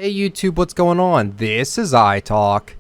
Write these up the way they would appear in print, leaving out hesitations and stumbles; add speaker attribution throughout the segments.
Speaker 1: Hey YouTube, what's going on? This is iTalk.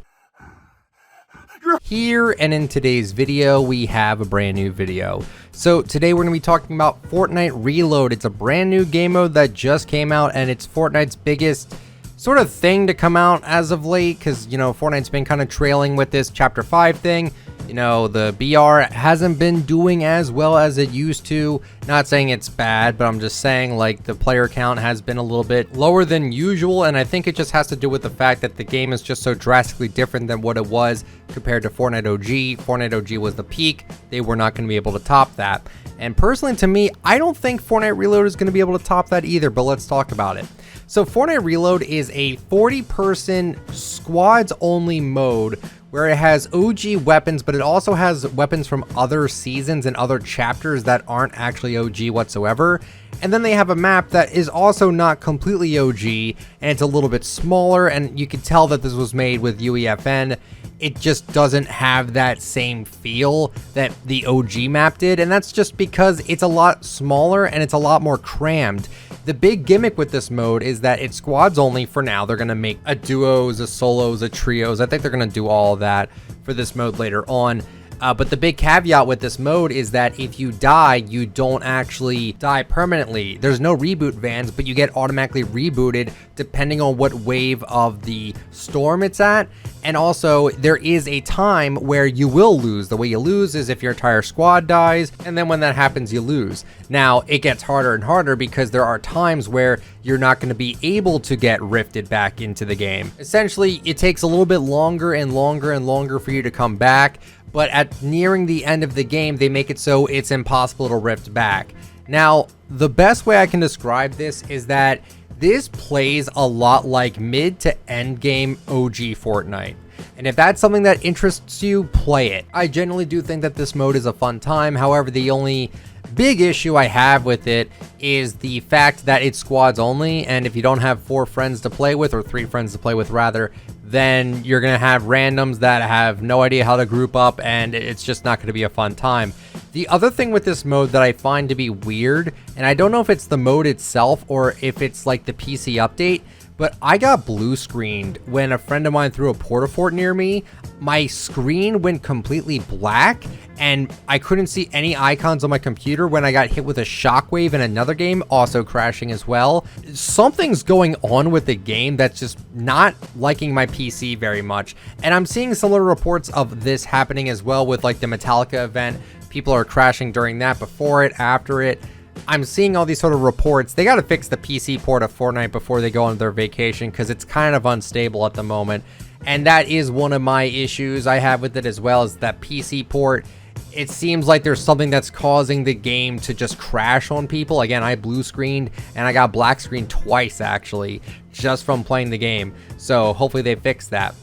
Speaker 1: Here and in today's video, we have a brand new video. So today we're going to be talking about Fortnite Reload. It's a brand new game mode that just came out, and it's Fortnite's biggest sort of thing to come out as of late, because, you know, Fortnite's been kind of trailing with this Chapter 5 thing. You know, the BR hasn't been doing as well as it used to. Not saying it's bad, but I'm just saying, like, the player count has been a little bit lower than usual, and I think it just has to do with the fact that the game is just so drastically different than what it was compared to Fortnite OG. Fortnite OG was the peak. They were not going to be able to top that. And personally, to me, I don't think Fortnite Reload is going to be able to top that either, but let's talk about it. So Fortnite Reload is a 40-person squads-only mode where it has OG weapons, but it also has weapons from other seasons and other chapters that aren't actually OG whatsoever. And then they have a map that is also not completely OG, and it's a little bit smaller, and you can tell that this was made with UEFN. It just doesn't have that same feel that the OG map did, and that's just because it's a lot smaller and it's a lot more crammed. The big gimmick with this mode is that it's squads only for now. They're going to make a duos, a solos, a trios. I think they're going to do all of that for this mode later on. But the big caveat with this mode is that if you die, you don't actually die permanently. There's no reboot vans, but you get automatically rebooted depending on what wave of the storm it's at. And also, there is a time where you will lose. The way you lose is if your entire squad dies, and then when that happens, you lose. Now, it gets harder and harder because there are times where you're not going to be able to get rifted back into the game. Essentially, it takes a little bit longer and longer and longer for you to come back. But at nearing the end of the game, they make it so it's impossible to rift back. Now, the best way I can describe this is that this plays a lot like mid to end game OG Fortnite. And if that's something that interests you, play it. I generally do think that this mode is a fun time. However, the only big issue I have with it is the fact that it's squads only, and if you don't have 4 friends to play with, or 3 friends to play with rather, then you're gonna have randoms that have no idea how to group up, and it's just not gonna be a fun time. The other thing with this mode that I find to be weird, and I don't know if it's the mode itself or if it's like the PC update, but I got blue screened when a friend of mine threw a porta-fort near me. My screen went completely black, and I couldn't see any icons on my computer when I got hit with a shockwave in another game, also crashing as well. Something's going on with the game that's just not liking my PC very much. And I'm seeing similar reports of this happening as well with like the Metallica event. People are crashing during that, before it, after it. I'm seeing all these sort of reports. They got to fix the PC port of Fortnite before they go on their vacation, because it's kind of unstable at the moment. And that is one of my issues I have with it as well, is that PC port. It seems like there's something that's causing the game to just crash on people. Again, I blue screened and I got black screened twice actually, just from playing the game. So hopefully they fix that.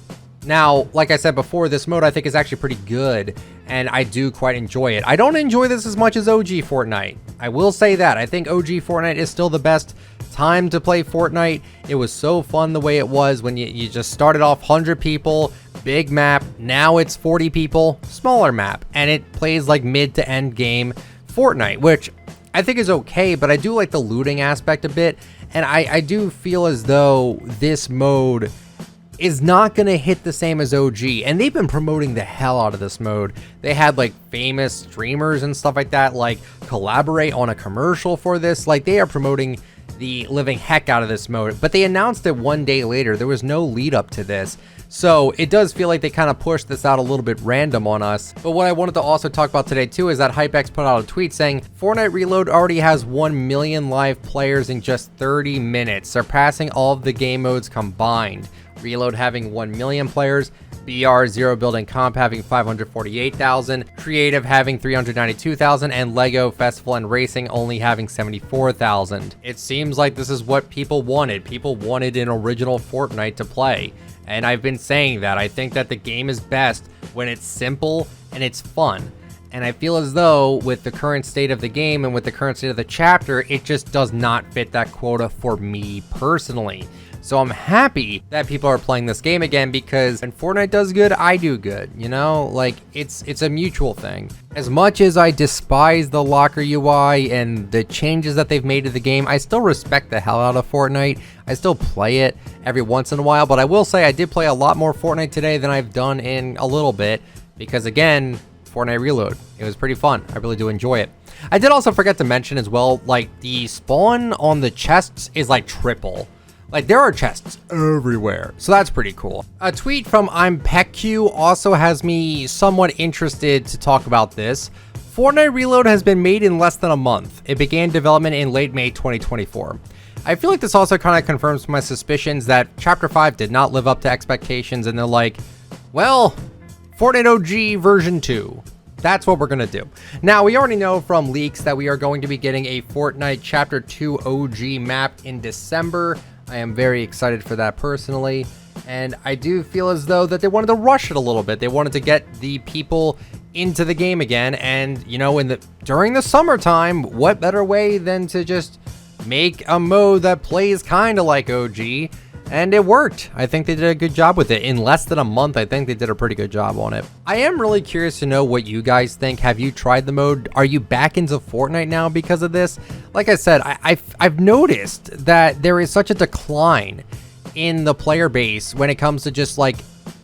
Speaker 1: Now, like I said before, this mode I think is actually pretty good, and I do quite enjoy it. I don't enjoy this as much as OG Fortnite. I will say that. I think OG Fortnite is still the best time to play Fortnite. It was so fun the way it was when you just started off 100 people, big map. Now it's 40 people, smaller map, and it plays like mid to end game Fortnite, which I think is okay, but I do like the looting aspect a bit, and I do feel as though this mode is not going to hit the same as OG, and they've been promoting the hell out of this mode. They had like famous streamers and stuff like that like collaborate on a commercial for this. Like, they are promoting the living heck out of this mode, but they announced it one day later. There was no lead up to this, so it does feel like they kind of pushed this out a little bit random on us. But what I wanted to also talk about today too is that HypeX put out a tweet saying Fortnite Reload already has 1 million live players in just 30 minutes, surpassing all of the game modes combined. Reload having 1 million players, BR Zero Building Comp having 548,000, Creative having 392,000, and Lego Festival and Racing only having 74,000. It seems like this is what people wanted. People wanted an original Fortnite to play, and I've been saying that. I think that the game is best when it's simple and it's fun. And I feel as though with the current state of the game and with the current state of the chapter, it just does not fit that quota for me personally. So I'm happy that people are playing this game again, because when Fortnite does good, I do good, you know? Like, it's a mutual thing. As much as I despise the locker UI and the changes that they've made to the game, I still respect the hell out of Fortnite. I still play it every once in a while, but I will say I did play a lot more Fortnite today than I've done in a little bit, because again, Fortnite Reload. It was pretty fun. I really do enjoy it. I did also forget to mention as well, like, the spawn on the chests is like triple. Like, there are chests everywhere, so that's pretty cool. A tweet from I'm PecQ also has me somewhat interested to talk about this. Fortnite Reload has been made in less than a month. It began development in late May 2024. I feel like this also kind of confirms my suspicions that Chapter 5 did not live up to expectations, and they're like, well, Fortnite OG version 2. That's what we're going to do. Now, we already know from leaks that we are going to be getting a Fortnite Chapter 2 OG map in December. I am very excited for that personally, and I do feel as though that they wanted to rush it a little bit. They wanted to get the people into the game again, and you know, during the summertime, what better way than to just make a mode that plays kind of like OG, and it worked. I think they did a good job with it. In less than a month, I think they did a pretty good job on it. I am really curious to know what you guys think. Have you tried the mode? Are you back into Fortnite now because of this? Like I said, I've noticed that there is such a decline in the player base when it comes to just like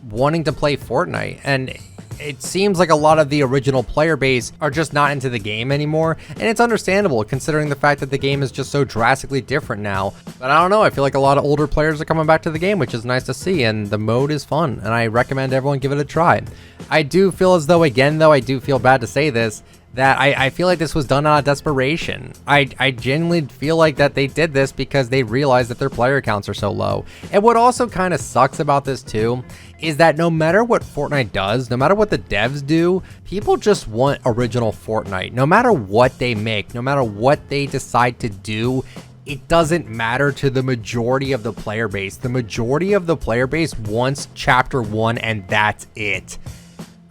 Speaker 1: wanting to play Fortnite, and it seems like a lot of the original player base are just not into the game anymore, and it's understandable considering the fact that the game is just so drastically different now. But I don't know, I feel like a lot of older players are coming back to the game, which is nice to see, and the mode is fun, and I recommend everyone give it a try. I do feel as though, again though, I do feel bad to say this, that I feel like this was done out of desperation. I genuinely feel like that they did this because they realized that their player counts are so low. And what also kind of sucks about this too is that no matter what Fortnite does, no matter what the devs do, people just want original Fortnite. No matter what they make, no matter what they decide to do, it doesn't matter to the majority of the player base. The majority of the player base wants Chapter 1 and that's it.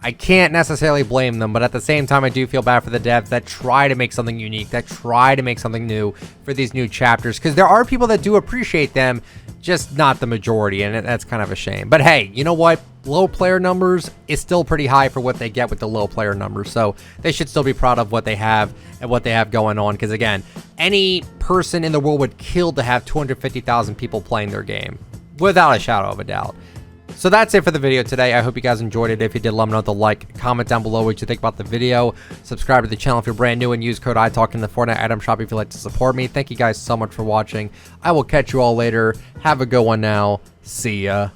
Speaker 1: I can't necessarily blame them, but at the same time, I do feel bad for the devs that try to make something unique, that try to make something new for these new chapters, because there are people that do appreciate them, just not the majority, and that's kind of a shame. But hey, you know what? Low player numbers is still pretty high for what they get with the low player numbers, so they should still be proud of what they have and what they have going on, because again, any person in the world would kill to have 250,000 people playing their game, without a shadow of a doubt. So that's it for the video today. I hope you guys enjoyed it. If you did, let me know with a like, comment down below what you think about the video, subscribe to the channel if you're brand new, and use code ITALK in the Fortnite item shop if you'd like to support me. Thank you guys so much for watching. I will catch you all later. Have a good one now. See ya.